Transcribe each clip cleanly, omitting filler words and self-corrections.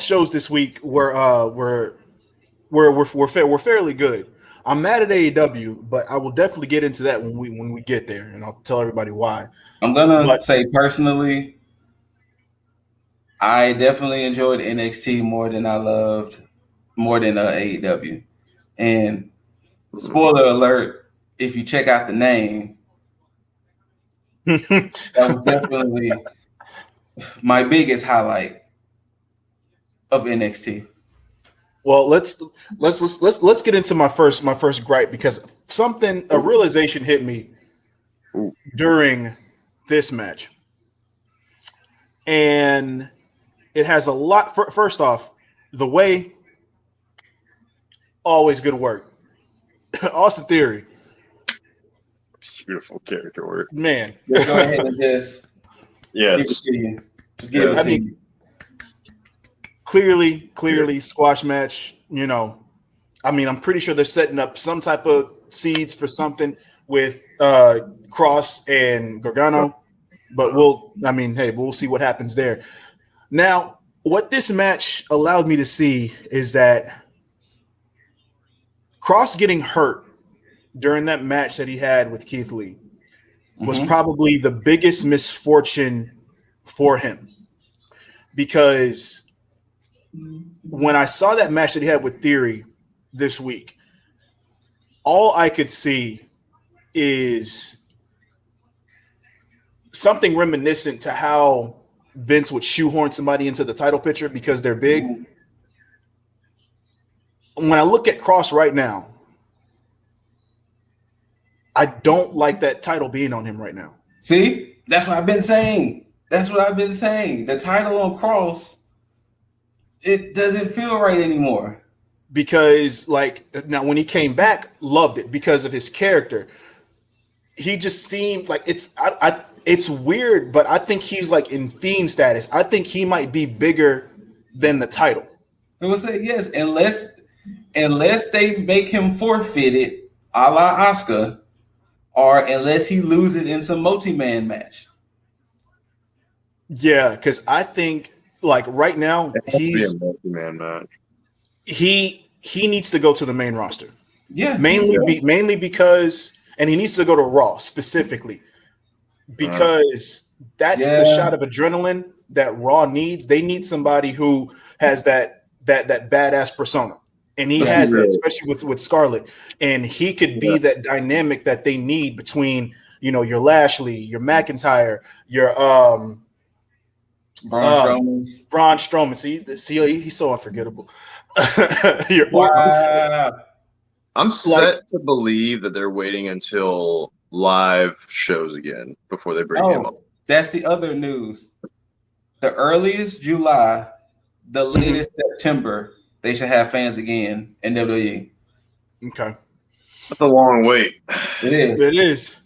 both shows this week were fairly good. I'm mad at AEW, but I will definitely get into that when we get there, and I'll tell everybody why. I'm gonna say personally, I definitely enjoyed NXT more than AEW. And spoiler alert, if you check out the name, that was definitely my biggest highlight of NXT. Well, let's get into my first gripe, because a realization hit me during this match, and it has a lot. First off, the way, always good work. Austin Theory, beautiful character work, man. Go ahead and just give it to you. Just give it to you. Clearly, squash match. You know, I mean, I'm pretty sure they're setting up some type of seeds for something with Cross and Gargano, but we'll see what happens there. Now, what this match allowed me to see is that Cross getting hurt during that match that he had with Keith Lee was probably the biggest misfortune for him, because when I saw that match that he had with Theory this week, all I could see is something reminiscent to how Vince would shoehorn somebody into the title picture because they're big. When I look at Cross right now, I don't like that title being on him right now. See, that's what I've been saying. The title on Cross, it doesn't feel right anymore. Because, now when he came back, loved it because of his character. He just seemed like it's weird, but I think he's like in Fiend status. I think he might be bigger than the title. I would say yes, unless they make him forfeit it, a la Asuka, or unless he loses it in some multi-man match. Yeah, because I think right now he's a multi-man match. He needs to go to the main roster. Yeah, mainly because, and he needs to go to Raw specifically because that's the shot of adrenaline that Raw needs. They need somebody who has that badass persona, and he has that, especially with Scarlett, and he could be that dynamic that they need between your Lashley, your McIntyre, your Braun Strowman. See, he's so unforgettable. Wow. I'm set to believe that they're waiting until live shows again before they bring him up. That's the other news. The earliest July, the latest September, they should have fans again in WWE. Okay. That's a long wait. It is.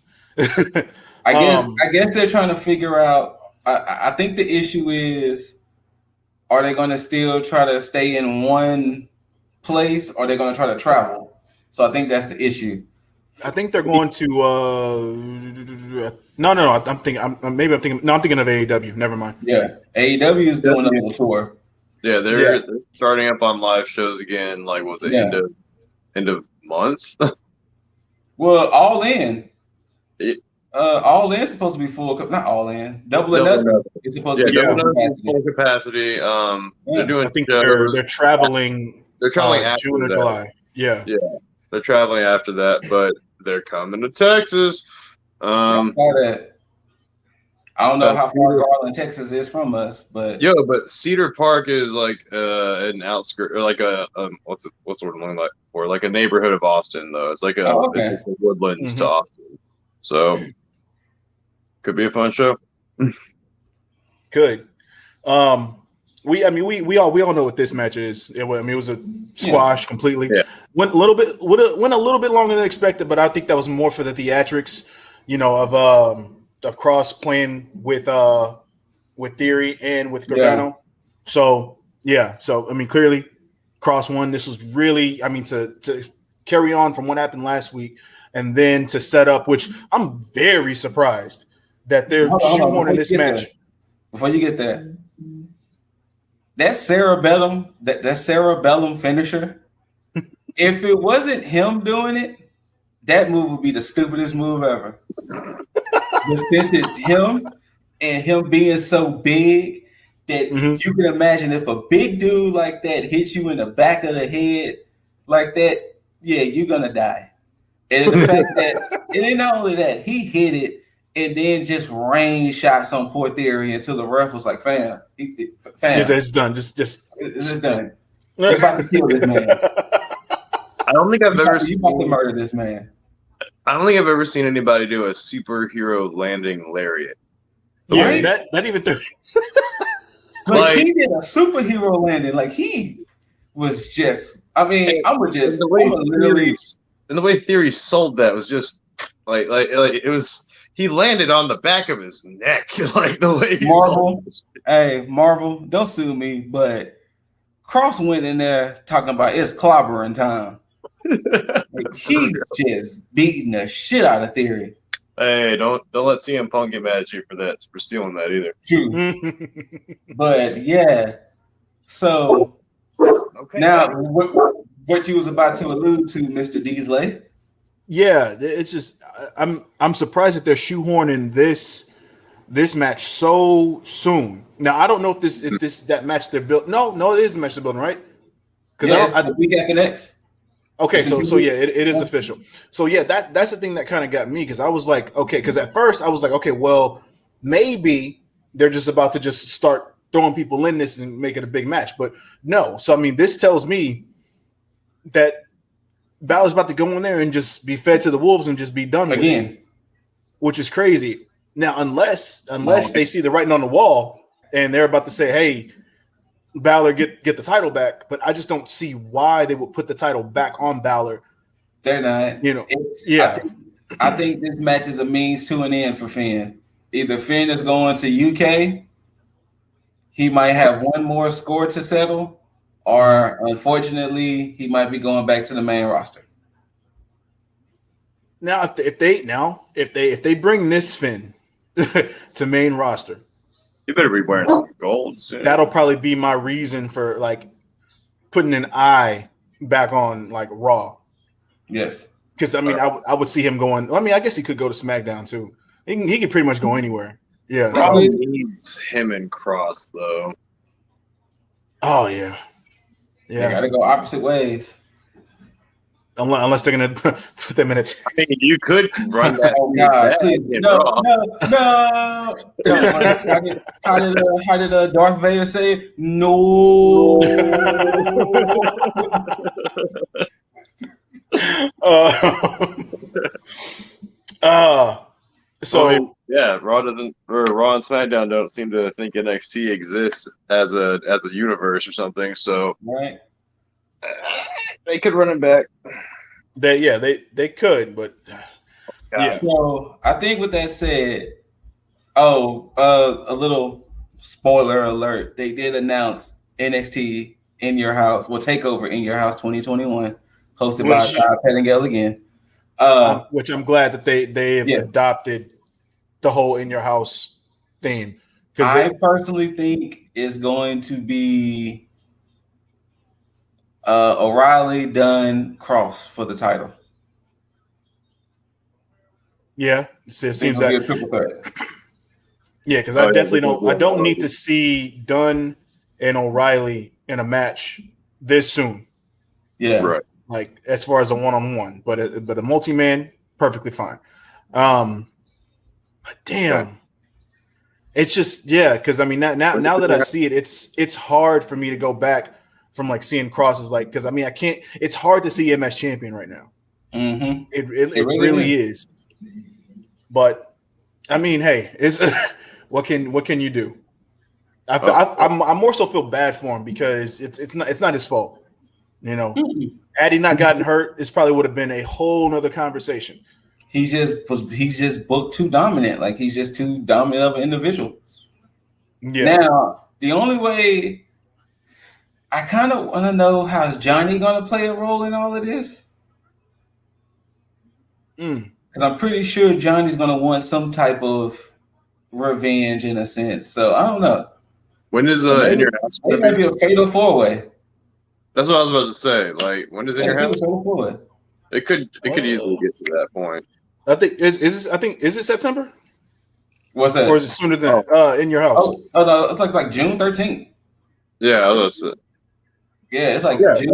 I guess they're trying to figure out. I think the issue is, are they going to still try to stay in one place, or are they going to try to travel? So I think that's the issue. I think they're going to. No. I'm thinking of AEW. Never mind. Yeah, AEW is doing a little tour. Yeah, they're starting up on live shows again. End of month? Well, All In. All In is supposed to be full. Not All In. Double or Nothing is supposed to be full capacity. They're doing. I think they're traveling. They're traveling after June or that. July. Yeah. They're traveling after that, but they're coming to Texas. I saw that. I don't know how far Garland, Texas is from us, but but Cedar Park is like an outskirt, or like a what's the word I'm looking like for? Like a neighborhood of Austin, though. It's like it's like Woodlands to Austin, so could be a fun show. Good. We all know what this match is. It was a squash completely. Yeah. Went a little bit longer than expected, but I think that was more for the theatrics, of Cross playing with Theory and with Gargano. Yeah. So clearly Cross won. This was really, to carry on from what happened last week, and then to set up, which I'm very surprised that they're shoehorning this match. Before you get there, that cerebellum finisher. If it wasn't him doing it, that move would be the stupidest move ever. But since it's him and him being so big that you can imagine if a big dude like that hits you in the back of the head like that, yeah, you're gonna die. And the fact that, and then not only that, he hit it and then just rain shots on poor Theory until the ref was like, fam. It's done. Just it's done. You're about to kill this man. I don't think I've ever seen you murder this man. I don't think I've ever seen anybody do a superhero landing lariat. Yeah, right? that even thing. Like he did a superhero landing. Like he was just. I mean, I would just literally. And the way Theory sold that was just like it was. He landed on the back of his neck, like the way he Marvel. Hey, Marvel, don't sue me, but Cross went in there talking about it's clobbering time. Like, he's just beating the shit out of Theory. Hey, don't let CM Punk get mad at you for stealing that either. True. But yeah. So now what you was about to allude to, Mr. Deasley. Yeah, it's just I'm surprised that they're shoehorning this match so soon. Now I don't know if that match they're built. No, it is the match they're building, right? Because the week after next. Okay, so yeah, it is official. So yeah, that's the thing that kind of got me because I was like, okay, because at first I was like, okay, well, maybe they're just about to just start throwing people in this and make it a big match, but no. So I mean, this tells me that Balor's about to go in there and just be fed to the wolves and just be done again, with it, which is crazy. Now, unless they see the writing on the wall and they're about to say, "Hey, Balor, get the title back," but I just don't see why they would put the title back on Balor. They're not. I think this match is a means to an end for Finn. Either Finn is going to UK, he might have one more score to settle, or unfortunately, he might be going back to the main roster. Now, if they bring this Finn to main roster, you better be wearing some gold soon. That'll probably be my reason for like putting an eye back on like Raw. Yes, because I mean, I would see him going. I mean, I guess he could go to SmackDown too. He could pretty much go anywhere. Yeah, Raw needs him and Cross though. Oh yeah. They gotta go opposite ways. Unless they're gonna put them in it. I mean, you could run that. Oh God! Please. No. How did Darth Vader say no? So I mean, yeah, Raw and SmackDown don't seem to think NXT exists as a universe or something. So right. They could run it back. They could, but yeah. So I think with that said, a little spoiler alert. They did announce NXT In Your House, TakeOver In Your House 2021, hosted by Todd Pettingill again. Which I'm glad that they have adopted the whole In Your House theme. Because I personally think it's going to be O'Reilly, Dunn, Cross for the title. Yeah, it seems that. Yeah, because I definitely don't. I don't need to see Dunn and O'Reilly in a match this soon. Yeah, right. Like as far as a one-on-one, but a multi-man, perfectly fine. But damn, it's just because I mean now that I see it, it's hard for me to go back from like seeing Crosses because I mean I can't. It's hard to see him as champion right now. Mm-hmm. It really is. But I mean, hey, what can you do? I more so feel bad for him because it's not his fault. You know, had he not gotten hurt, this probably would have been a whole nother conversation. He's just booked too dominant. Like he's just too dominant of an individual. Yeah. Now the only way. I kind of want to know how's Johnny going to play a role in all of this. Because I'm pretty sure Johnny's going to want some type of revenge in a sense. So I don't know. When is In Your House? It might be a fatal 4-way. That's what I was about to say. Like, when is In Your House? It could easily get to that point. I think is it September? What's that? Or is it sooner than that? In Your House? Oh no, it's like June 13th. Yeah, that's it. Yeah, it's like June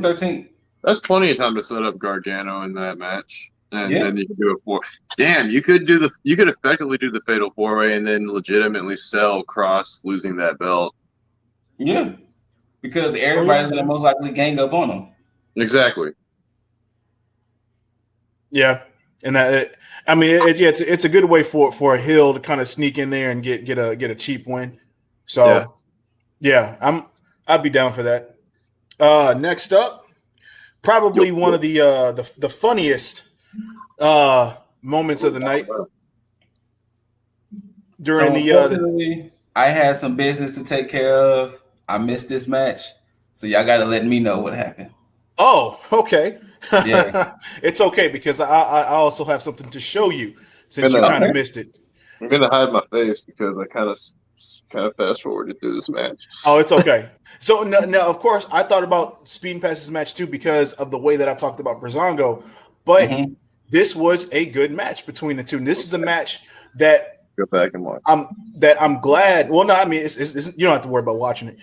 13th. That's plenty of time to set up Gargano in that match, and then you can do a 4. Damn, you could effectively do the fatal 4-way and then legitimately sell Cross losing that belt. Yeah, because everybody's gonna most likely gang up on him. Exactly. Yeah, and it's a good way for a heel to kind of sneak in there and get a cheap win. So yeah, I'd be down for that. Next up, probably one of the funniest moments of the night during I had some business to take care of. I missed this match, so y'all got to let me know what happened. Oh, okay. Yeah, it's okay because I also have something to show you since you kind of missed it. I'm gonna hide my face because I kind of fast forwarded through this match. Oh, it's okay. So now, of course, I thought about speeding past this match too because of the way that I've talked about Breezango, but this was a good match between the two. And this is a match that go back and watch. I'm glad. Well, no, I mean, it's you don't have to worry about watching it.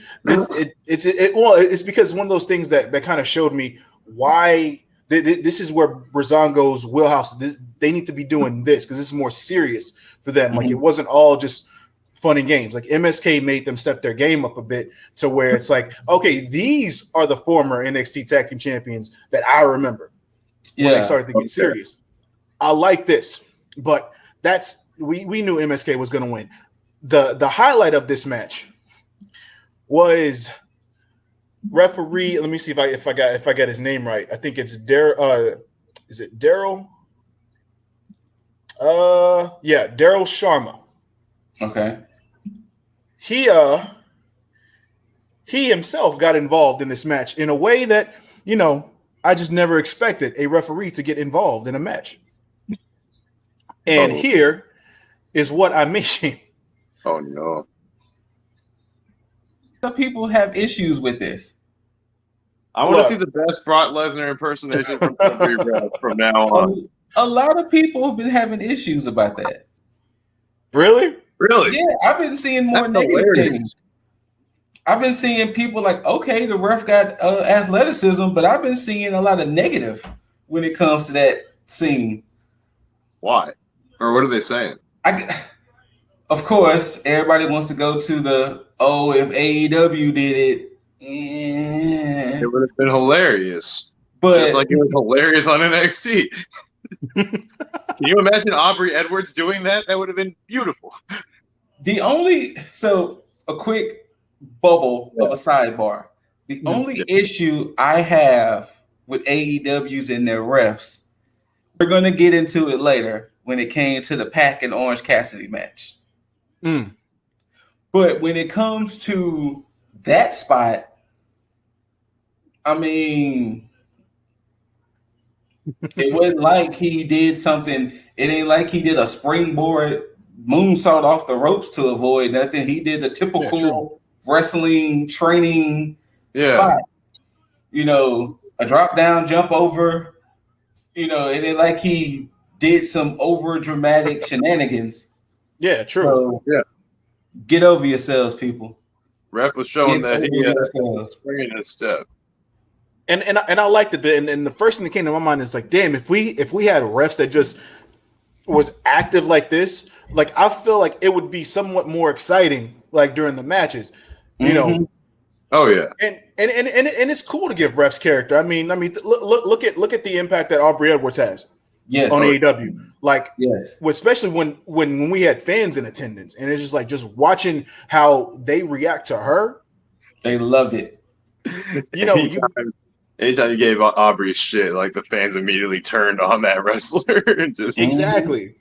It's because it's one of those things that kind of showed me why this is where Breezango's wheelhouse. They need to be doing this because this is more serious for them. Like it wasn't all just fun and games. Like MSK made them step their game up a bit to where it's like, okay, these are the former NXT Tag Team Champions that I remember when they started to get serious. I like this, but we knew MSK was going to win. The highlight of this match was referee. Let me see if I got his name right. I think it's Daryl. Is it Daryl? Yeah, Daryl Sharma. Okay. He himself got involved in this match in a way that, I just never expected a referee to get involved in a match. And here is what I mean. Oh no. The people have issues with this. I want to see the best Brock Lesnar impersonation from now on. A lot of people have been having issues about that. Really? Really? Yeah, I've been seeing more negative things. I've been seeing people like, okay, the ref got athleticism, but I've been seeing a lot of negative when it comes to that scene. Why? Or what are they saying? Of course, everybody wants to go to if AEW did it. It would have been hilarious. But just like it was hilarious on NXT. Can you imagine Aubrey Edwards doing that? That would have been beautiful. A quick bubble of a sidebar. The only issue I have with AEWs and their refs, we're going to get into it later when it came to the Pac and Orange Cassidy match. But when it comes to that spot, I mean, it wasn't like he did something. It ain't like he did a springboard moonsault off the ropes to avoid nothing. He did the typical wrestling training spot. A drop down, jump over. It ain't like he did some over dramatic shenanigans. Yeah, true. So, get over yourselves, people. Ref was showing that he was bringing his step. And I liked it. And the first thing that came to my mind is like, damn, if we had refs that just was active like this, like I feel like it would be somewhat more exciting, like during the matches, Oh yeah. And it's cool to give refs character. I mean, look at the impact that Aubrey Edwards has. Yes. On AEW. Like, yes. Especially when we had fans in attendance, and it's just like just watching how they react to her. They loved it. Anytime you gave Aubrey shit, like the fans immediately turned on that wrestler and just exactly.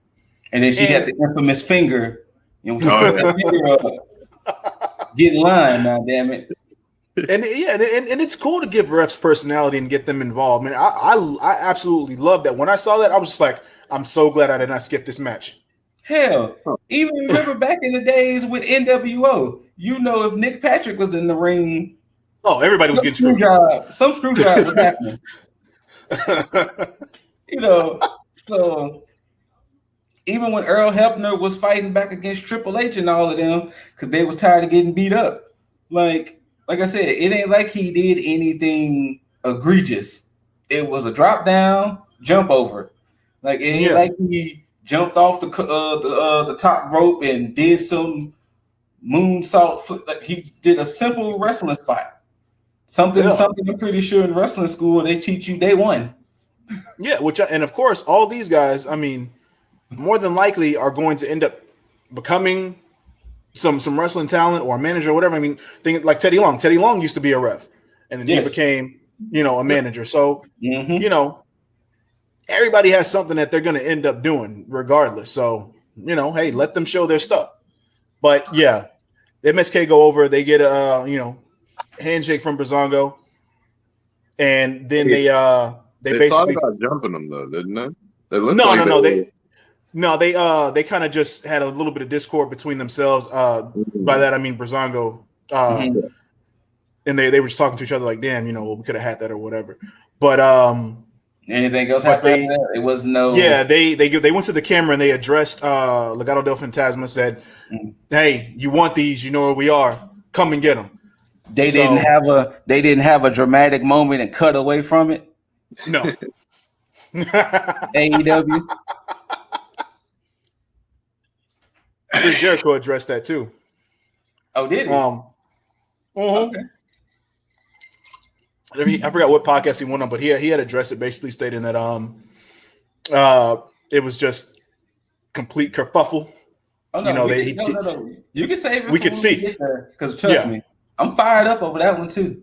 And then she had the infamous finger. Get in line now, damn it. And it's cool to give refs personality and get them involved. Man, I absolutely love that. When I saw that, I was just like, I'm so glad I did not skip this match. Hell, even remember back in the days with NWO, you know, if Nick Patrick was in the ring, everybody was getting screwed. Some screw job was happening. You know, so even when Earl Hebner was fighting back against Triple H and all of them, because they was tired of getting beat up. Like I said, it ain't like he did anything egregious. It was a drop down, jump over. Like it ain't like he jumped off the top rope and did some moonsault. Like he did a simple wrestling spot. Something I'm pretty sure in wrestling school they teach you day one. Yeah, and of course all these guys, I mean, more than likely are going to end up becoming some wrestling talent or a manager or whatever. I mean, think like Teddy Long. Teddy Long used to be a ref, and then he became, a manager. So, everybody has something that they're going to end up doing regardless. So, hey, let them show their stuff. But yeah, MSK go over. They get a handshake from Breezango, and then they basically thought about jumping them though, didn't they? No. They kind of just had a little bit of discord between themselves. By that I mean Breezango, and they were just talking to each other like, "Damn, we could have had that or whatever." But anything else happened? It was no. Yeah, they went to the camera and they addressed Legado del Fantasma. Said, "Hey, you want these? You know where we are. Come and get them." They didn't have a dramatic moment and cut away from it. No. AEW. Chris Jericho addressed that too. Oh, did he? Okay. I forgot what podcast he went on, but he had addressed it, basically stating that it was just complete kerfuffle. Oh no, no. You can save it. We could see because trust me, I'm fired up over that one too.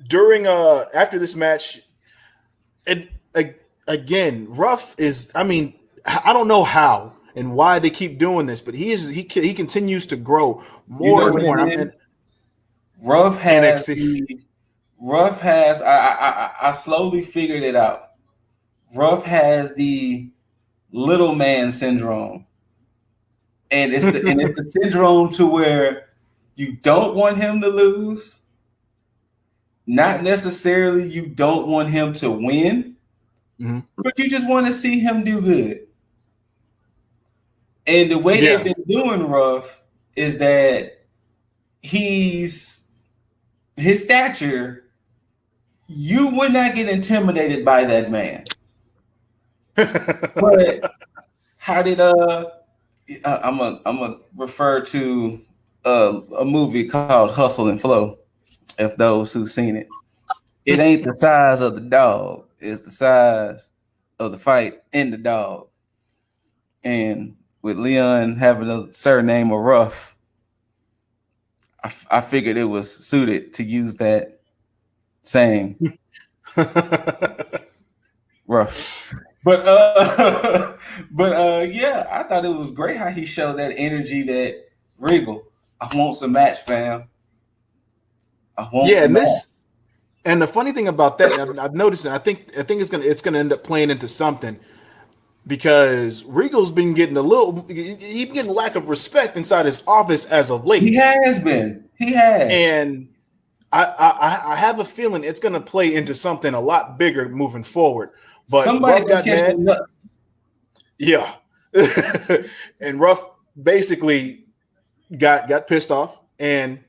During after this match, again, Ruff is. I mean, I don't know how and why they keep doing this, but he continues to grow more and more. Ruff has I slowly figured it out. Ruff has the little man syndrome, and it's the syndrome to where you don't want him to lose. Not necessarily you don't want him to win, but you just want to see him do good. And the way they've been doing Ruff is that his stature, you would not get intimidated by that man. But how did I'm gonna refer to a movie called Hustle and Flow. If those who've seen it, it ain't the size of the dog; it's the size of the fight in the dog. And with Leon having a surname of Ruff, I figured it was suited to use that saying. Ruff. But yeah, I thought it was great how he showed that energy that Regal. I want some match, fam. And the funny thing about that, I've noticed it. I think it's gonna end up playing into something because Regal's been getting he's been getting lack of respect inside his office as of late. He has been. And I have a feeling it's gonna play into something a lot bigger moving forward. But somebody got mad. Yeah. And Ruff basically got pissed off and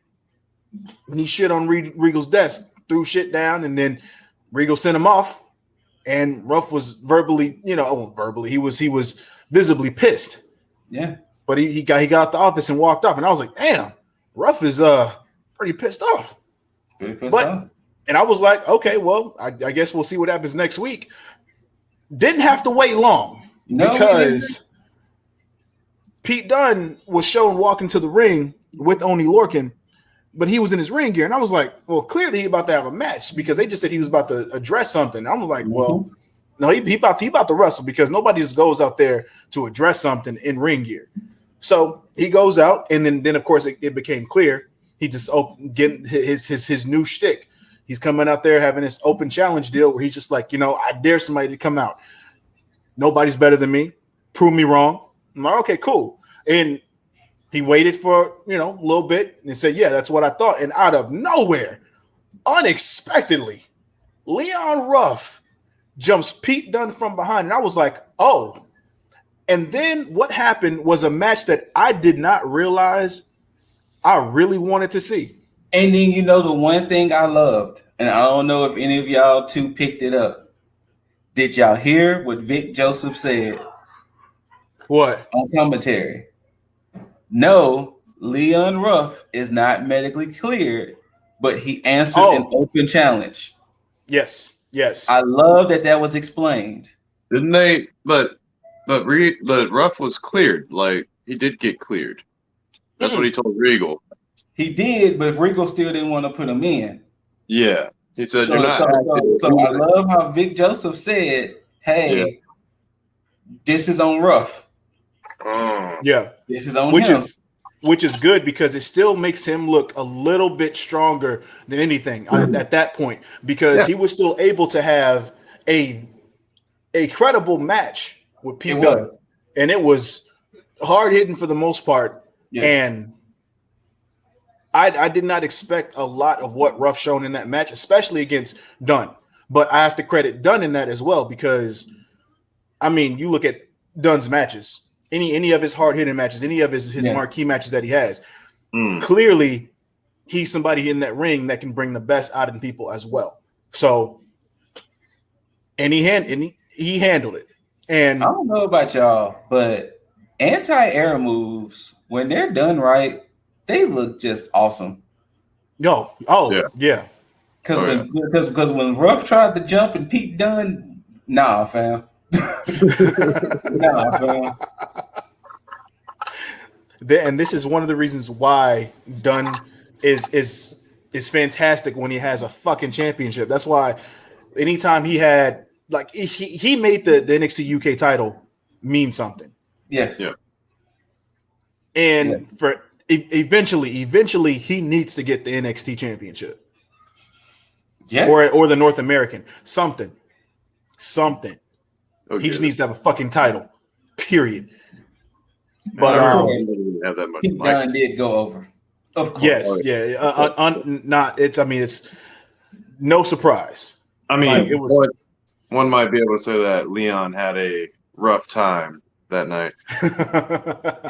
he shit on Regal's desk, threw shit down, and then Regal sent him off. And Ruff was verbally, he was visibly pissed. Yeah. But he got out the office and walked off. And I was like, damn, Ruff is pretty pissed off. And I was like, okay, well, I guess we'll see what happens next week. Didn't have to wait long because Pete Dunne was shown walking to the ring with Oney Lorcan, but he was in his ring gear. And I was like, well, clearly he about to have a match because they just said he was about to address something. I was like, well, no, he about to wrestle because nobody just goes out there to address something in ring gear. So he goes out, and then of course it became clear he just getting his new shtick. He's coming out there having this open challenge deal where he's just like, I dare somebody to come out. Nobody's better than me. prove me wrong. I'm like, okay, cool. And he waited for, a little bit and said, yeah, that's what I thought. And out of nowhere, unexpectedly, Leon Ruff jumps Pete Dunne from behind. And I was like, oh. And then what happened was a match that I did not realize I really wanted to see. And then, the one thing I loved, and I don't know if any of y'all two picked it up. Did y'all hear what Vic Joseph said? What? On commentary. No, Leon Ruff is not medically cleared, but he answered an open challenge. Yes. I love that was explained. Didn't they? But Ruff was cleared. Like, he did get cleared. That's what he told Regal. He did, but Regal still didn't want to put him in. Yeah. He said, you're not. So I love how Vic Joseph said, hey, this is on Ruff. Yeah. This is on him. Which is good because it still makes him look a little bit stronger than anything at that point, because he was still able to have a credible match with Pete Dunne. And it was hard hitting for the most part. Yes. And I did not expect a lot of what Ruff shown in that match, especially against Dunne. But I have to credit Dunne in that as well, because, you look at Dunne's matches, any of his hard-hitting matches, any of his marquee matches that he has, clearly he's somebody in that ring that can bring the best out of people as well. So, and he handled it. And I don't know about y'all, but anti-air moves, when they're done right, they look just awesome. Yeah. Because when Ruff tried to jump and Pete Dunne, nah, fam. Nah, fam. And this is one of the reasons why Dunne is fantastic when he has a fucking championship. That's why anytime he had, like, he made the NXT UK title mean something. Yes. Yeah. And for eventually he needs to get the NXT championship. Yeah. Or the North American. Something. Oh, he just needs to have a fucking title. Period. But have that much. Pete Dunne did go over. Of course. Yes, it's no surprise. It was one might be able to say that Leon had a rough time that night.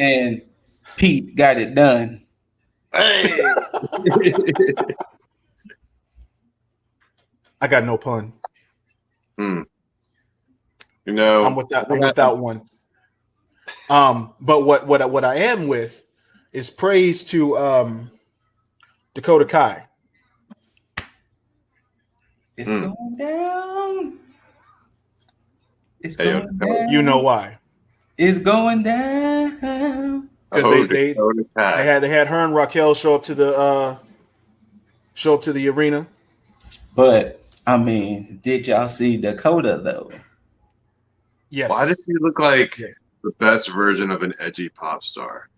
And Pete got it done. Hey. I got no pun. I'm without one. But what I am with is praise to Dakota Kai. It's going down. It's going down. You know why? It's going down. Because they had her and Raquel show up to the arena. But did y'all see Dakota though? Yes. Why does she look like the best version of an edgy pop star?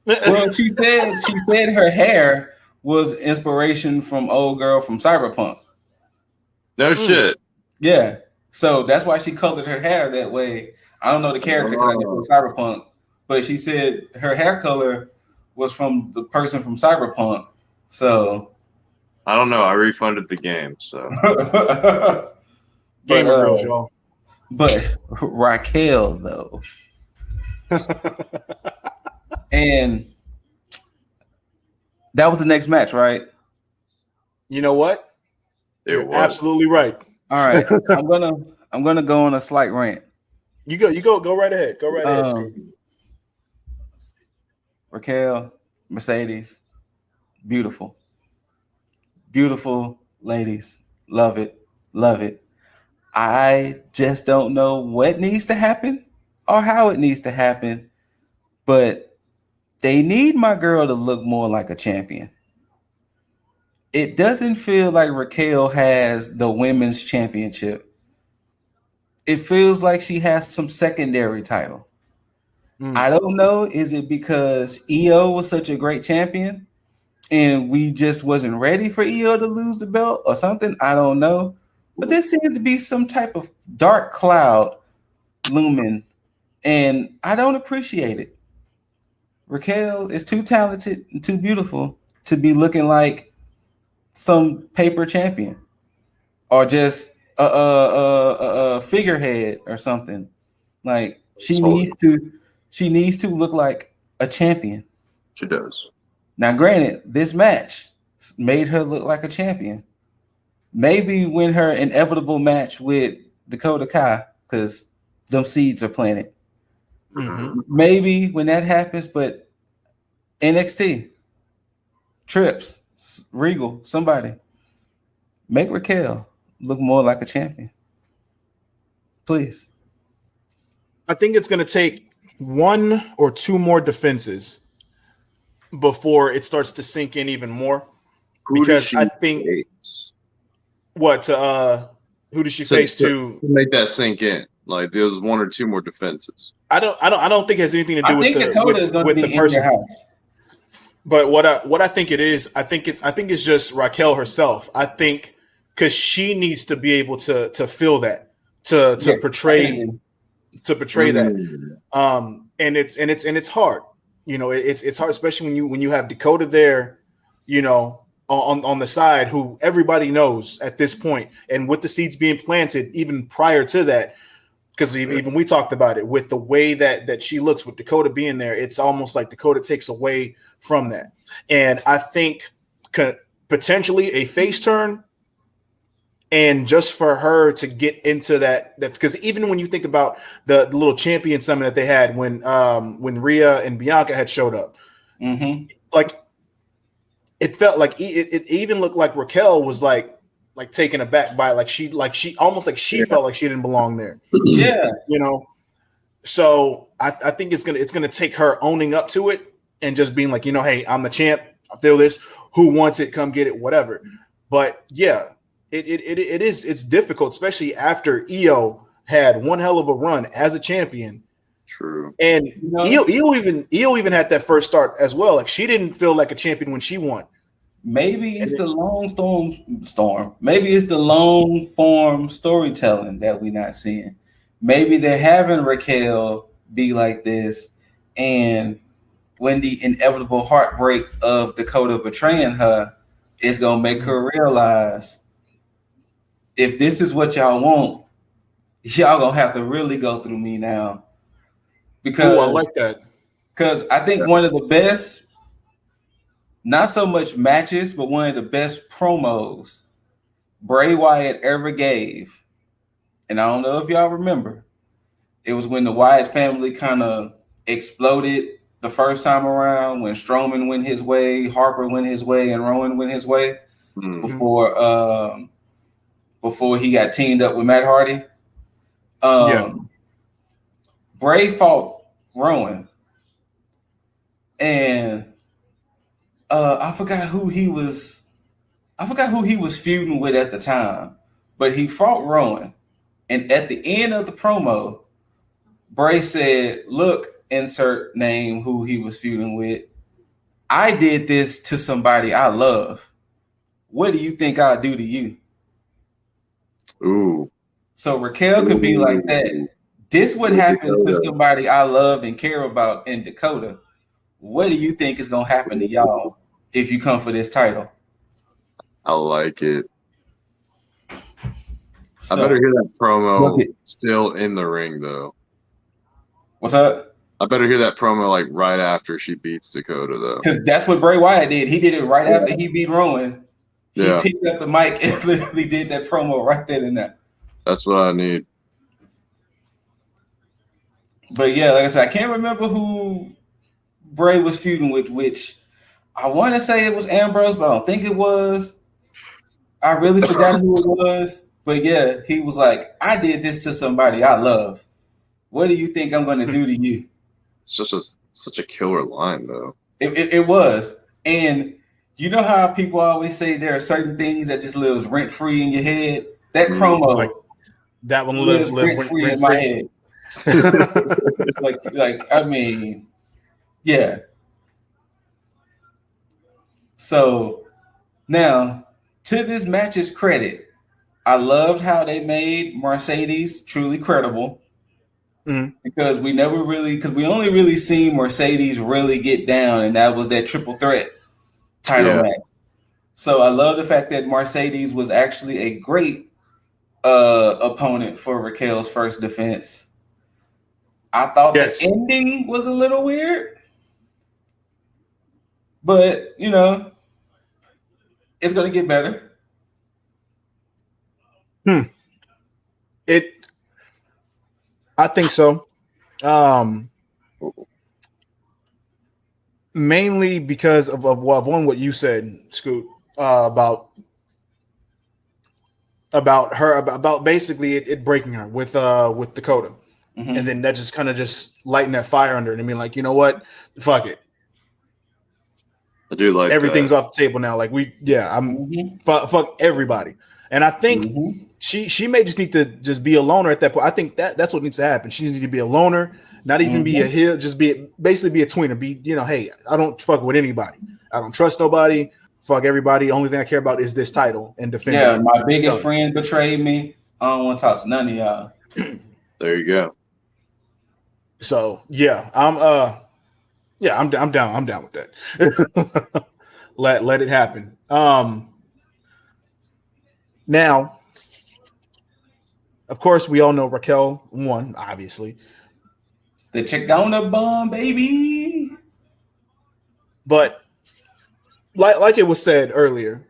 Well, she said her hair was inspiration from old girl from Cyberpunk. No shit. Yeah. So that's why she colored her hair that way. I don't know the character because I didn't know Cyberpunk, but she said her hair color was from the person from Cyberpunk. So I don't know. I refunded the game, so gamer girls, y'all. But Raquel though. And that was the next match, right? You know what? You're absolutely right. All right. I'm gonna go on a slight rant. You go right ahead. Go right ahead. Raquel, Mercedes, beautiful. Beautiful ladies. Love it. Love it. I just don't know what needs to happen or how it needs to happen, but they need my girl to look more like a champion. It doesn't feel like Raquel has the women's championship. It feels like she has some secondary title. I don't know. Is it because EO was such a great champion and we just wasn't ready for EO to lose the belt or something? I don't know. But there seemed to be some type of dark cloud looming And I don't appreciate it. Raquel is too talented and too beautiful to be looking like some paper champion or just a figurehead or something. Like she needs to look like a champion. She does. Now, granted, this match made her look like a champion. Maybe win her inevitable match with Dakota Kai, because them seeds are planted. Mm-hmm. Maybe when that happens, but NXT, Trips, Regal, somebody, make Raquel look more like a champion. Please. I think it's going to take 1 or 2 more defenses before it starts to sink in even more. Because I think face? Who does she face to make that sink in? Like there's 1 or 2 more defenses. I don't think it has anything to do with the person. House. But what I think it is, I think it's just Raquel herself. I think because she needs to be able to feel that, to portray that. And it's hard. You know, it's hard, especially when you have Dakota there, you know, on the side, who everybody knows at this point, and with the seeds being planted even prior to that. Because even we talked about it with the way that she looks with Dakota being there, it's almost like Dakota takes away from that. And I think potentially a face turn, and just for her to get into that because even when you think about the little champion summit that they had when Rhea and Bianca had showed up, like it felt like it even looked like Raquel was like taken aback by she almost like she felt like she didn't belong there. Yeah, you know. So I think it's gonna take her owning up to it and just being like, you know, hey, I'm the champ. I feel this. Who wants it? Come get it. Whatever. But yeah, it's difficult, especially after Io had one hell of a run as a champion. True. And Io even had that first start as well. Like she didn't feel like a champion when she won. Maybe it's the long storm. Maybe it's the long form storytelling that we're not seeing. Maybe they're having Raquel be like this, and when the inevitable heartbreak of Dakota betraying her is gonna make her realize, if this is what y'all want, y'all gonna have to really go through me now. Because I like that. Because I think one of the best, not so much matches, but one of the best promos Bray Wyatt ever gave, and I don't know if y'all remember, it was when the Wyatt family kind of exploded the first time around, when Strowman went his way, Harper went his way, and Rowan went his way, before he got teamed up with Matt Hardy. Bray fought Rowan, and I forgot who he was feuding with at the time, but he fought Rowan. And at the end of the promo, Bray said, look, insert name who he was feuding with, I did this to somebody I love. What do you think I'll do to you? Ooh. So Raquel could be like that. This would happen to somebody I loved and care about in Dakota. What do you think is going to happen to y'all if you come for this title? I like it. So, I better hear that promo still in the ring, though. What's up? I better hear that promo like right after she beats Dakota, though. Because that's what Bray Wyatt did. He did it right after he beat Rowan. He picked up the mic and literally did that promo right then and there. That's what I need. But yeah, like I said, I can't remember who Bray was feuding with, which I want to say it was Ambrose, but I don't think it was. I really forgot who it was. But yeah, he was like, I did this to somebody I love. What do you think I'm going to do to you? It's just such a killer line, though. It was. And you know how people always say there are certain things that just lives rent-free in your head? That promo, like, that one lives rent-free in my head. like I mean, yeah. So now, to this match's credit, I loved how they made Mercedes truly credible. because we only really seen Mercedes really get down, and that was that triple threat title match. So I love the fact that Mercedes was actually a great opponent for Raquel's first defense. I thought the ending was a little weird, but it's going to get better. I think so. Mainly because of what you said, Scoot, about basically it breaking her with Dakota. And then that just kind of just lighting that fire under it and being like, you know what? Fuck it. I do like everything's that. off the table now. Like fuck everybody. And I think she may just need to just be a loner at that point. I think that's what needs to happen. She needs to be a loner, not even be a heel, just basically be a tweener. Be, hey, I don't fuck with anybody. I don't trust nobody. Fuck everybody. Only thing I care about is this title and defending. Yeah, my biggest friend betrayed me. I don't want to talk to none of y'all. There you go. So I'm down. I'm down with that. let it happen. Now, of course, we all know Raquel won, obviously. The Chicona bomb, baby. But like it was said earlier,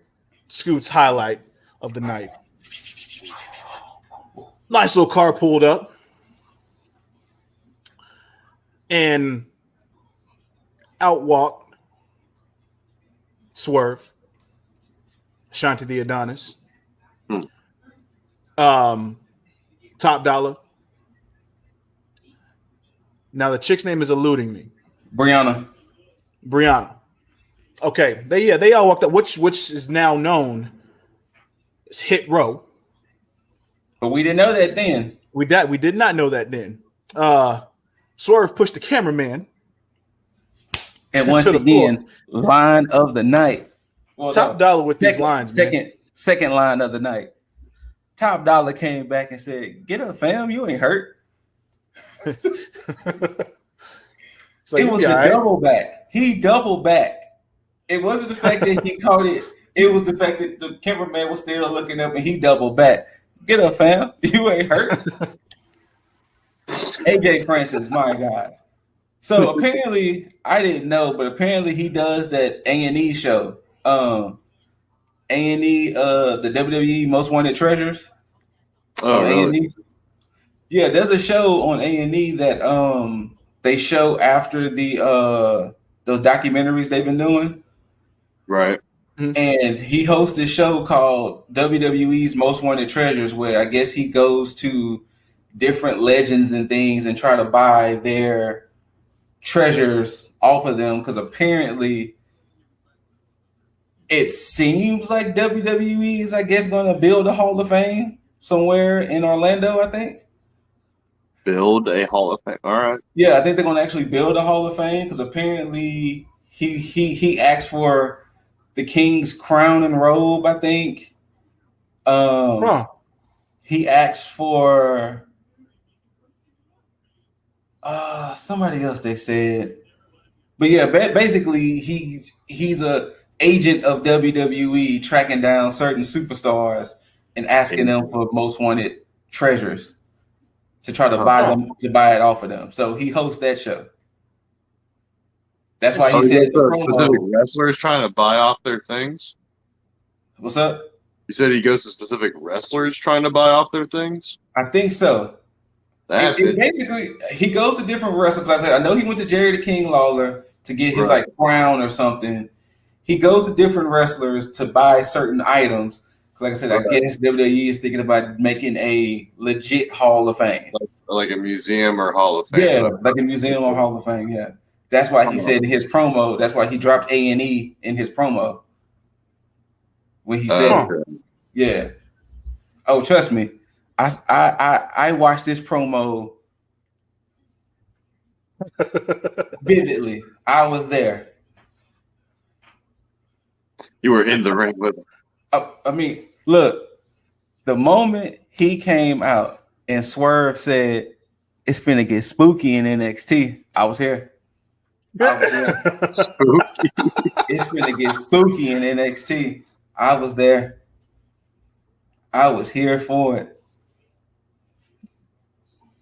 Scoot's highlight of the night. Nice little car pulled up. And out walked Swerve, Shanti the Adonis, Top Dollar. Now the chick's name is eluding me. Brianna. Okay, they all walked up, which is now known as Hit Row. But we didn't know that then. We did not know that then. Swerve pushed the cameraman. And once again, line of the night. Well, Top Dollar with these lines. Second line of the night. Top Dollar came back and said, "Get up, fam. You ain't hurt." Like, it was the double back. He doubled back. It wasn't the fact that he caught it. It was the fact that the cameraman was still looking up and he doubled back. Get up, fam. You ain't hurt. AJ Francis, my God. So apparently, I didn't know, but apparently he does that A&E show. A&E, the WWE Most Wanted Treasures. Oh, really? A&E. Yeah, there's a show on A&E that they show after the those documentaries they've been doing. Right. And he hosts this show called WWE's Most Wanted Treasures, where I guess he goes to different legends and things and try to buy their treasures off of them, because apparently it seems like WWE is, I guess, going to build a Hall of Fame somewhere in Orlando, I think. Build a Hall of Fame. All right. Yeah, I think they're going to actually build a Hall of Fame, because apparently he asked for the King's crown and robe, I think. He asked for somebody else, they said. But yeah, basically he's a agent of WWE tracking down certain superstars and asking them for most wanted treasures to try to buy it off of them. So he hosts that show. That's why he said specific wrestlers trying to buy off their things. What's up? You said he goes to specific wrestlers trying to buy off their things? I think so. Basically, he goes to different wrestlers. Like I said, I know he went to Jerry the King Lawler to get his crown or something. He goes to different wrestlers to buy certain items. Because like I said, I guess WWE is thinking about making a legit Hall of Fame. Like a museum or Hall of Fame. Yeah, like a museum or Hall of Fame, yeah. That's why he said in his promo, that's why he dropped A&E in his promo. When he said, yeah. Oh, trust me. I watched this promo vividly. I was there. You were in the ring with him. I mean, look, the moment he came out and Swerve said, it's finna get spooky in NXT. I was here. Spooky. It's finna get spooky in NXT. I was there. I was here for it.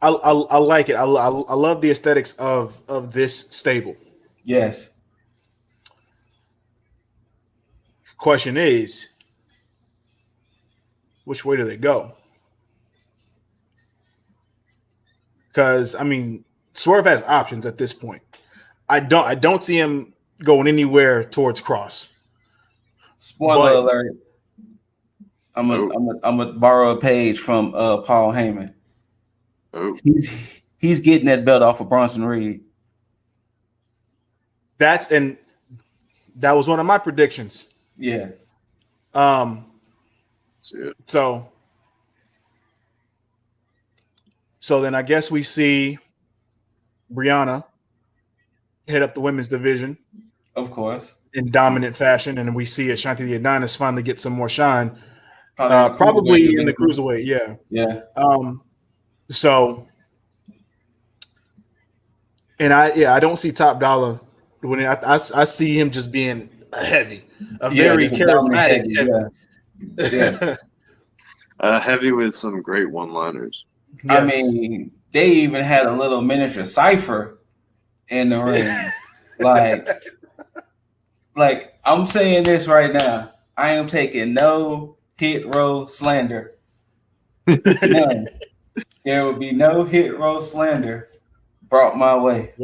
I like it. I love the aesthetics of this stable. Yes. Question is, which way do they go? Because I mean, Swerve has options at this point. I don't see him going anywhere towards Cross. Spoiler alert. I'm gonna borrow a page from Paul Heyman. Oh. He's getting that belt off of Bronson Reed. That was one of my predictions. Yeah. So then I guess we see Brianna hit up the women's division. Of course. In dominant fashion, and we see Ashanti the Adonis finally get some more shine. Probably in the cruiserweight, yeah. Yeah. So, and I don't see Top Dollar when I see him just being very charismatic heavy. Yeah. Heavy with some great one-liners. Yes. I mean, they even had a little miniature cipher in the ring. Like I'm saying this right now. I am taking no hit row slander. None. There will be no hit row slander brought my way.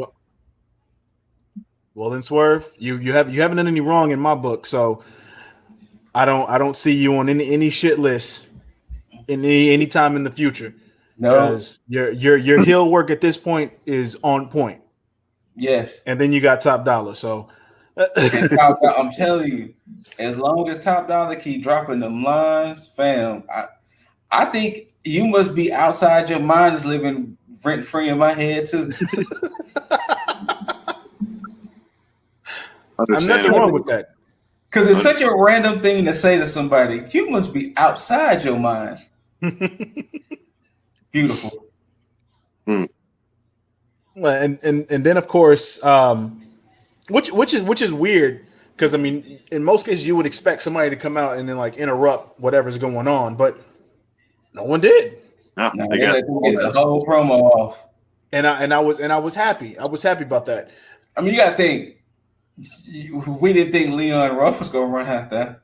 Well then, Swerve, you haven't done any wrong in my book, so I don't see you on any shit list in any time in the future. No, because your heel work at this point is on point. Yes, and then you got Top Dollar, so. I'm telling you, as long as Top Dollar keep dropping them lines, fam, I think you must be outside your mind is living rent free in my head too. I'm nothing wrong with that. Because it's such a random thing to say to somebody. You must be outside your mind. Beautiful. Well, and then of course, which is weird because I mean, in most cases you would expect somebody to come out and then like interrupt whatever's going on, but no one did. No, they get the whole promo off, and I was happy. I was happy about that. I mean, you gotta think. We didn't think Leon Ruff was gonna run out there.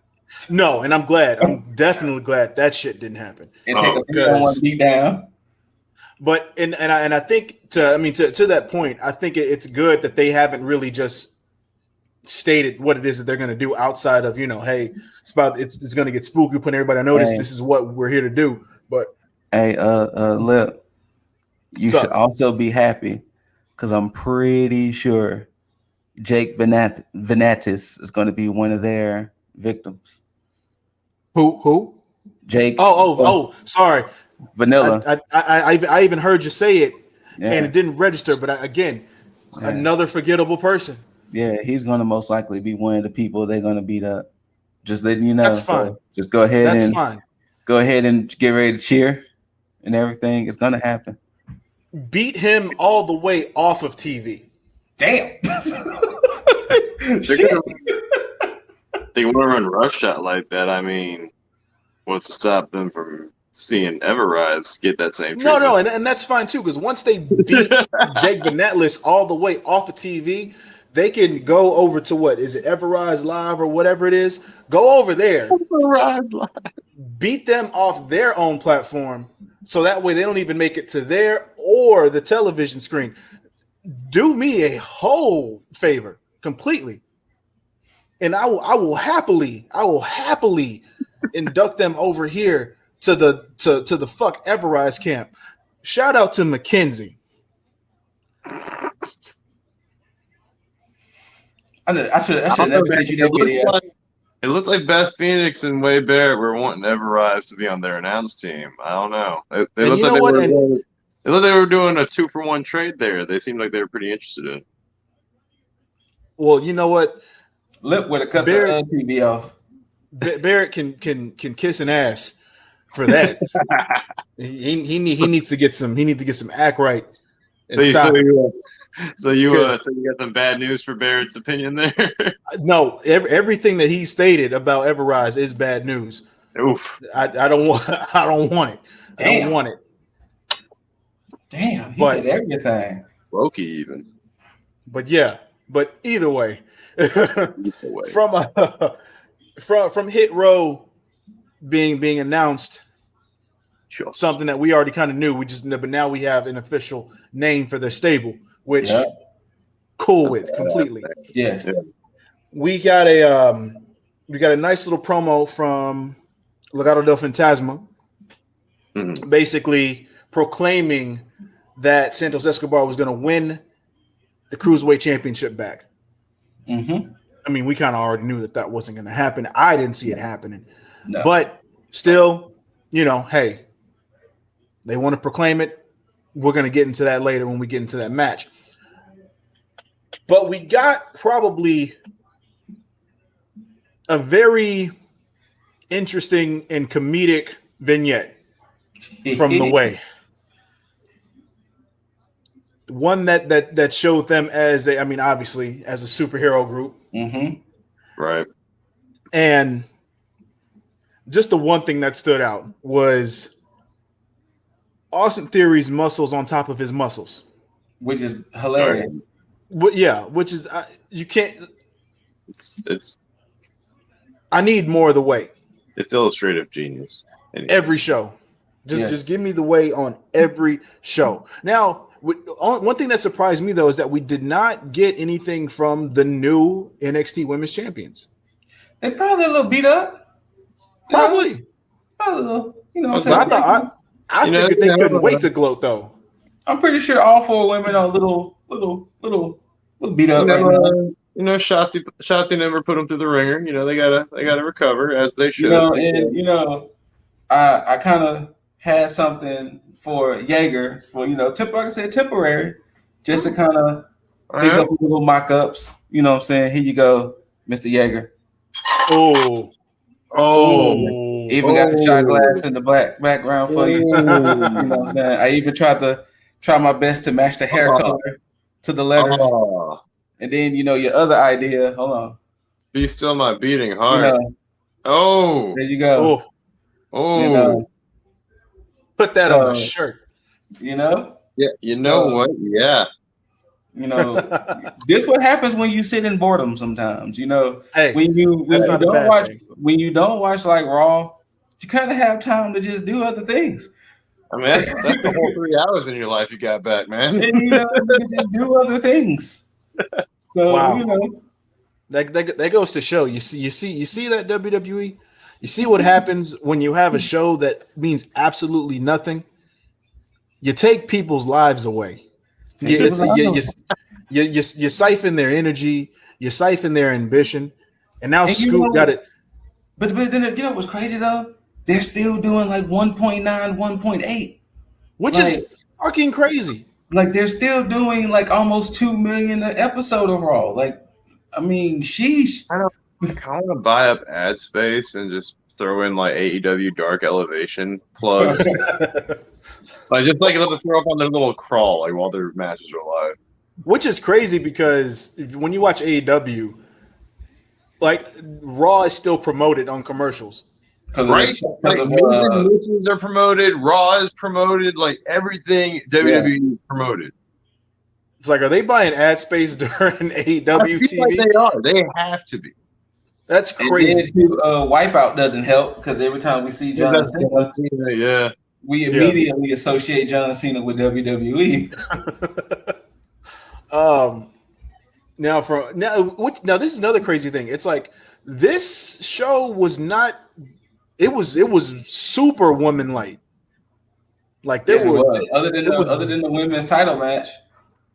No, and I'm glad. I'm definitely glad that shit didn't happen. And take a 3-on-1 beat down. But and I think to that point, I think it's good that they haven't really just stated what it is that they're going to do outside of hey, it's going to get spooky, putting everybody on notice. Hey. This is what we're here to do. But hey, Lip, you should also be happy because I'm pretty sure Jake Venatis is going to be one of their victims. Who? Jake. Oh, sorry. Vanilla. I even heard you say it, and it didn't register. But another forgettable person. Yeah, he's going to most likely be one of the people they're going to beat up. Just letting you know. That's fine. So just go ahead go ahead and get ready to cheer and everything. It's going to happen. Beat him all the way off of TV. Damn. They want to run Rush Shot like that. I mean, what's to stop them from seeing Everrise get that same treatment? No, and that's fine too, because once they beat Jake Venatlis all the way off of TV, they can go over to what is it, Everrise Live or whatever it is. Go over there, Everrise Live, beat them off their own platform, so that way they don't even make it to their or the television screen. Do me a whole favor, completely, and I will happily induct them over here to the fuck Everrise camp. Shout out to Mackenzie. I should never did you that video. It looks like Beth Phoenix and Wade Barrett were wanting Everrise to be on their announce team. I don't know. They looked like they were doing a 2-for-1 trade there. They seemed like they were pretty interested in it. Well, you know what? Lip would have cut the TV off. Barrett can kiss an ass for that. he needs to get some. He needs to get some act right and stop. So you got some bad news for Barrett's opinion there. No, everything that he stated about Everrise is bad news. Oof. I don't want it. I don't want it. Damn, he said everything. Loki even. But yeah, but either way, from Hit Row being announced, sure. Something that we already kind of knew. But now we have an official name for their stable, which cool with completely. Yes, we got a nice little promo from Legado del Fantasma, basically proclaiming that Santos Escobar was going to win the Cruiserweight Championship back. Mm-hmm. I mean, we kind of already knew that wasn't going to happen. I didn't see it happening. No. But still, hey, they want to proclaim it. We're going to get into that later when we get into that match. But we got probably a very interesting and comedic vignette from the way. One that showed them as obviously as a superhero group. Mm-hmm. Right. And just the one thing that stood out was Austin Theory's muscles on top of his muscles. Which is hilarious. Which is you can't. It's. I need more of the weight. It's illustrative genius. Anyway. Every show, just give me the weight on every show. Now, one thing that surprised me though is that we did not get anything from the new NXT Women's Champions. They probably a little beat up. Probably a little. I figured they couldn't wait to gloat though. I'm pretty sure all four women are a little beat up right now. Shotzi never put them through the ringer. They gotta recover as they should. I kind of had something for Jaeger for like I said, temporary, just to kind of think up little mock-ups. You know what I'm saying? Here you go, Mr. Jaeger. Oh. Even got the shot glass in the black background for you. You know what I'm saying? I even try my best to match the hair color to the letters. And then your other idea. Hold on. Be still my beating heart. There you go. Put that on a shirt. Yeah. What? Yeah. This what happens when you sit in boredom sometimes. Hey, when you don't watch like Raw, you kind of have time to just do other things. I mean, that's the whole 3 hours in your life you got back, man. And you can just do other things. So that goes to show. You see that WWE. You see what happens when you have a show that means absolutely nothing. You take people's lives away. You siphon their energy. You siphon their ambition. And now Scoot got it. But then what's crazy though? They're still doing like 1.9, 1.8. Which is fucking crazy. Like they're still doing like almost 2 million an episode overall. Like, I mean, sheesh. I kind of want to buy up ad space and just throw in like AEW Dark Elevation plugs. Just let them throw up on their little crawl while their matches are live. Which is crazy because when you watch AEW, Raw is still promoted on commercials. Right? Missions are promoted, Raw is promoted, everything WWE is promoted. It's are they buying ad space during AEW TV? Like they are. They have to be. That's crazy. Wipeout doesn't help because every time we see John Cena, we immediately associate John Cena with WWE. Now this is another crazy thing. It's this show was not. It was super woman light. Other than the women's title match.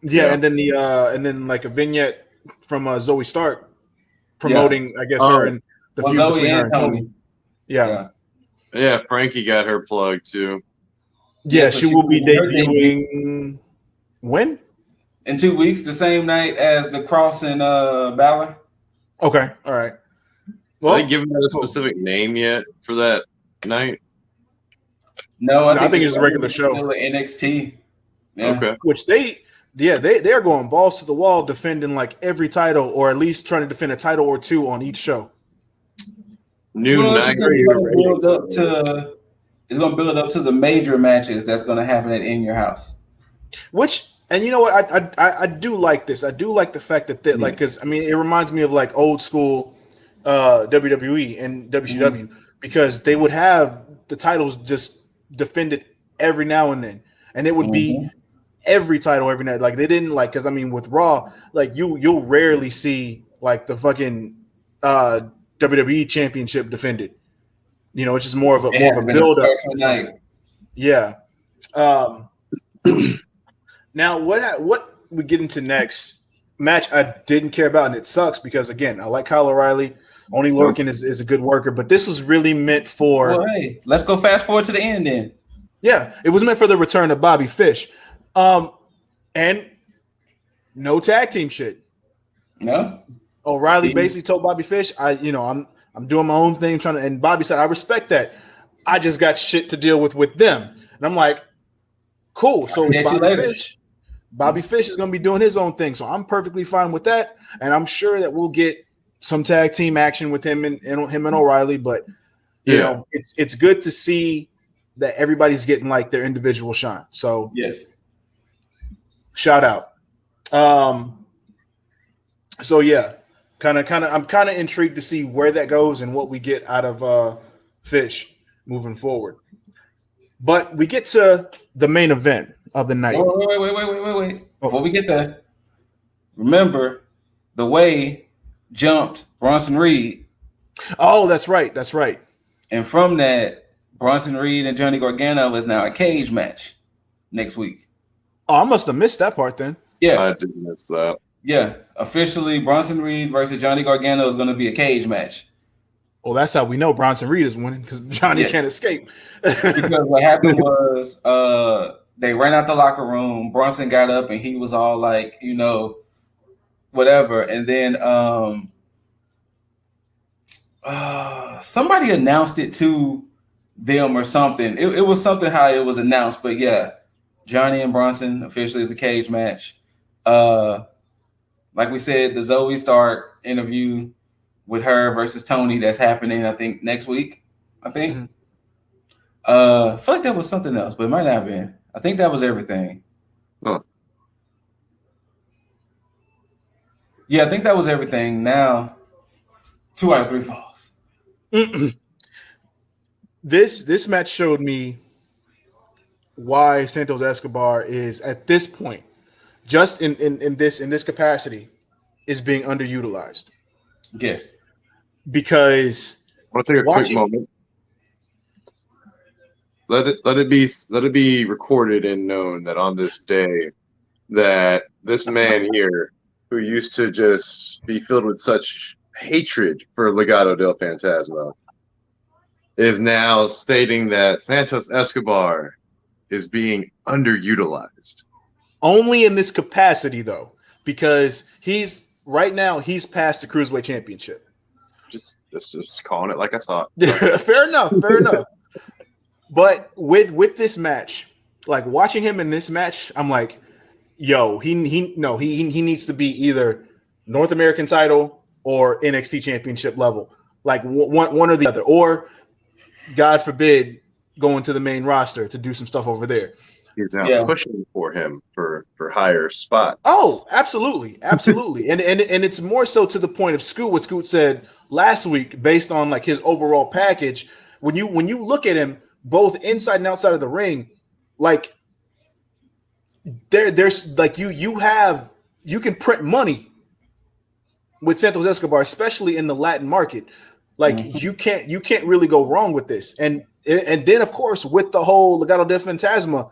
Yeah, and then a vignette from Zoe Stark promoting, I guess, her and the feud between her and Tony. Yeah. Yeah, Frankie got her plug too. Yeah, she will be debuting when? In 2 weeks, the same night as the Cross and Balor. Okay, all right. Well, are they giving her a specific name yet for that night? No, I think it's a regular show. NXT. Yeah. Okay. Which they Yeah, they are going balls to the wall, defending like every title, or at least trying to defend a title or two on each show. It's going to build up to the major matches that's going to happen at In Your House. Which, and you know what, I do like this. I do like the fact that like, because I mean, it reminds me of like old school WWE and WCW, because they would have the titles just defended every now and then, and it would be every title every night. Like they didn't like, because I mean, with Raw, like you'll rarely see like the fucking WWE Championship defended. You know, it's just more of a build up. Yeah. Now, what we get into next match, I didn't care about, and it sucks because again, I like Kyle O'Reilly. Only Lorcan is a good worker, but this was really meant for. Well, hey, let's go fast forward to the end then. Yeah, it was meant for the return of Bobby Fish, and no tag team shit. No. O'Reilly basically told Bobby Fish, I'm doing my own thing, trying to. And Bobby said, I respect that. I just got shit to deal with them, and I'm like, cool. So Bobby Fish is going to be doing his own thing, so I'm perfectly fine with that, and I'm sure that we'll get some tag team action with him and O'Reilly. But you know, it's good to see that everybody's getting like their individual shine. So yes, shout out. So yeah, I'm kind of intrigued to see where that goes and what we get out of Fish moving forward. But we get to the main event of the night. Wait. Before we get there, remember the way jumped Bronson Reed. Oh, that's right. And from that, Bronson Reed and Johnny Gargano is now a cage match next week. Oh, I must have missed that part then. Yeah. I did miss that. Yeah. Officially, Bronson Reed versus Johnny Gargano is going to be a cage match. Well, that's how we know Bronson Reed is winning, because Johnny can't escape. Because what happened was they ran out the locker room. Bronson got up and he was all like, whatever. And then somebody announced it to them or something. It was something how it was announced. But yeah, Johnny and Bronson officially is a cage match. Like we said, the Zoe Stark interview with her versus Tony that's happening, I think, next week. I think. I feel like that was something else, but it might not have been. I think that was everything. Huh. Yeah, I think that was everything. Now, 2 out of 3 falls. This match showed me why Santos Escobar is at this point, just in this capacity, is being underutilized. Yes. Because I want to take a quick moment. Let it be recorded and known that on this day, that this man here, who used to just be filled with such hatred for Legado del Fantasma, is now stating that Santos Escobar is being underutilized. Only in this capacity, though, because he's past the Cruiserweight Championship. Just calling it like I saw it. Fair enough. But with this match, like watching him in this match, I'm like, yo, he needs to be either North American title or NXT Championship level, like one or the other, or God forbid, going to the main roster to do some stuff over there. He's now pushing for him for higher spots. Oh, absolutely. and it's more so to the point of what Scoot said last week, based on like his overall package. When you look at him, both inside and outside of the ring, like there's like you can print money with Santos Escobar, especially in the Latin market. Like you can't really go wrong with this. And then of course with the whole Legado del Fantasma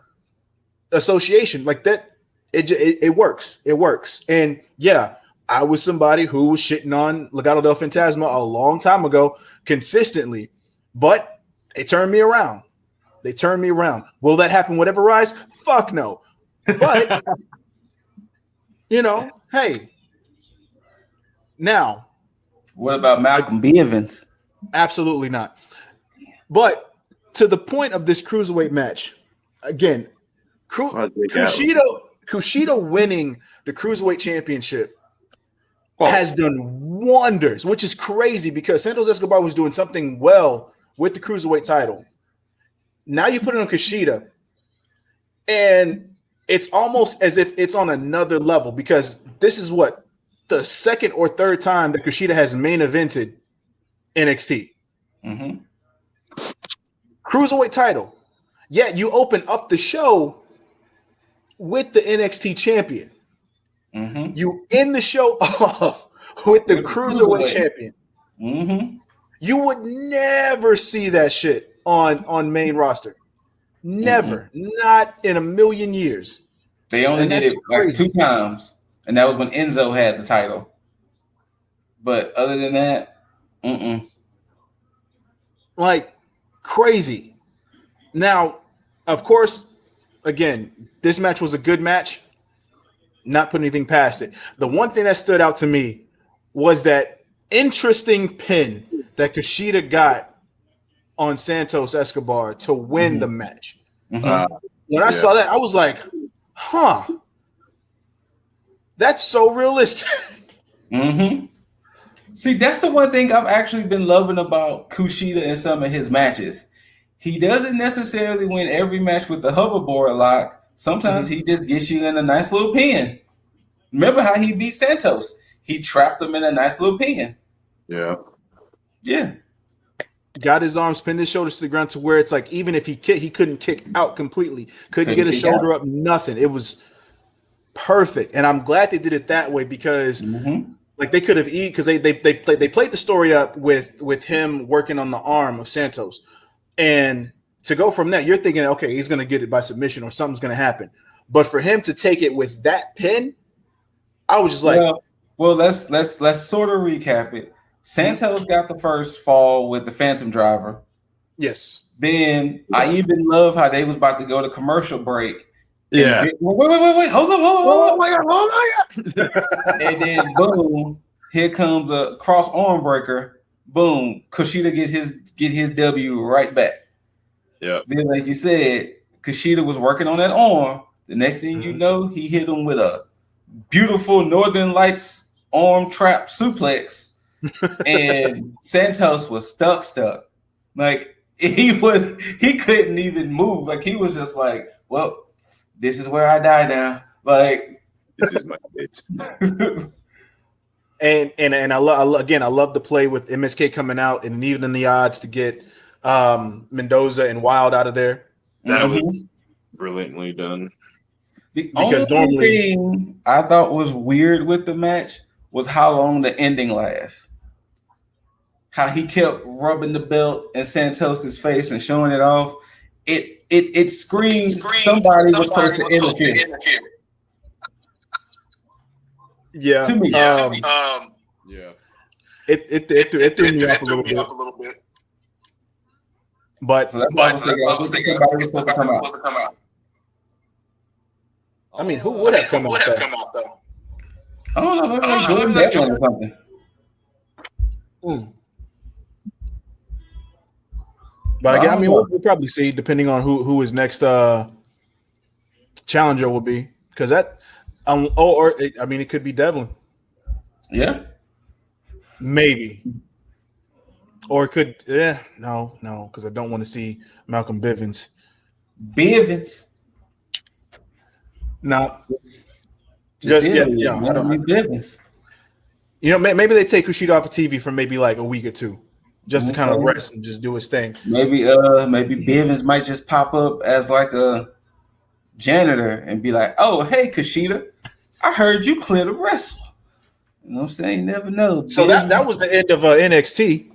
association, like that, it works. It works. And yeah, I was somebody who was shitting on Legado del Fantasma a long time ago consistently, but they turned me around. Will that happen with Everrise? Fuck no. But hey. Now, what about Malcolm B. Evans? Absolutely not. But to the point of this cruiserweight match, again, Kushida Kushida winning the Cruiserweight Championship has done wonders, which is crazy because Santos Escobar was doing something well with the Cruiserweight title. Now you put it on Kushida, and it's almost as if it's on another level because this is what the second or third time that Kushida has main evented NXT. Cruiserweight title. Yet you open up the show with the NXT champion. You end the show off with the Cruiserweight champion. You would never see that shit on main roster. Never. Not in a million years. They only did it like 2 times, and that was when Enzo had the title. But other than that, like crazy. Now, of course, again, this match was a good match. Not putting anything past it. The one thing that stood out to me was that interesting pin that Kushida got on Santos Escobar to win the match. When I saw that, I was like, huh, that's so realistic. See, that's the one thing I've actually been loving about Kushida in some of his matches. He doesn't necessarily win every match with the hoverboard lock. Sometimes he just gets you in a nice little pin. Remember how he beat Santos? He trapped him in a nice little pin. Yeah. Got his arms, pinned his shoulders to the ground to where it's like even if he kicked, he couldn't kick out completely. Couldn't get his shoulder up, nothing. It was perfect. And I'm glad they did it that way because like they could have because they played the story up with him working on the arm of Santos. And to go from that, you're thinking, okay, he's going to get it by submission or something's going to happen. But for him to take it with that pin, I was just like, well, let's sort of recap it. Santos got the first fall with the Phantom Driver. Yes. Then I even love how they was about to go to commercial break. Yeah. Wait, hold up. Oh my god. And then boom, here comes a cross arm breaker. Boom, Kushida get his W right back. Yeah. Then, like you said, Kushida was working on that arm. The next thing you know, he hit him with a beautiful Northern Lights arm trap suplex, and Santos was stuck. Like he couldn't even move. Like he was just like, well, this is where I die now. Like this is my bitch. And I love the play with MSK coming out and even in the odds to get Mendoza and Wild out of there. That was brilliantly done. The only thing I thought was weird with the match was how long the ending lasts. How he kept rubbing the belt in Santos's face and showing it off. It screamed somebody was supposed to interfere. Yeah. To me. Yeah. It threw me off a little bit. But so that's why I was thinking somebody was supposed to come out. I mean, who would have come out though? I don't know, maybe like Jordan Devlin or something. But again, I mean, we'll probably see depending on who his next challenger will be, because that, it could be Devlin. Yeah, maybe, or it could. No, because I don't want to see Malcolm Bivens. No, just yeah. I don't need Bivens. You know, maybe they take Kushida off of TV for maybe like a week or two, just to kind of rest and just do his thing. Maybe Bivens might just pop up as like a janitor and be like, "Oh, hey, Kushida, I heard you clear the wrestle." You know what I'm saying? You never know. So that was the end of NXT.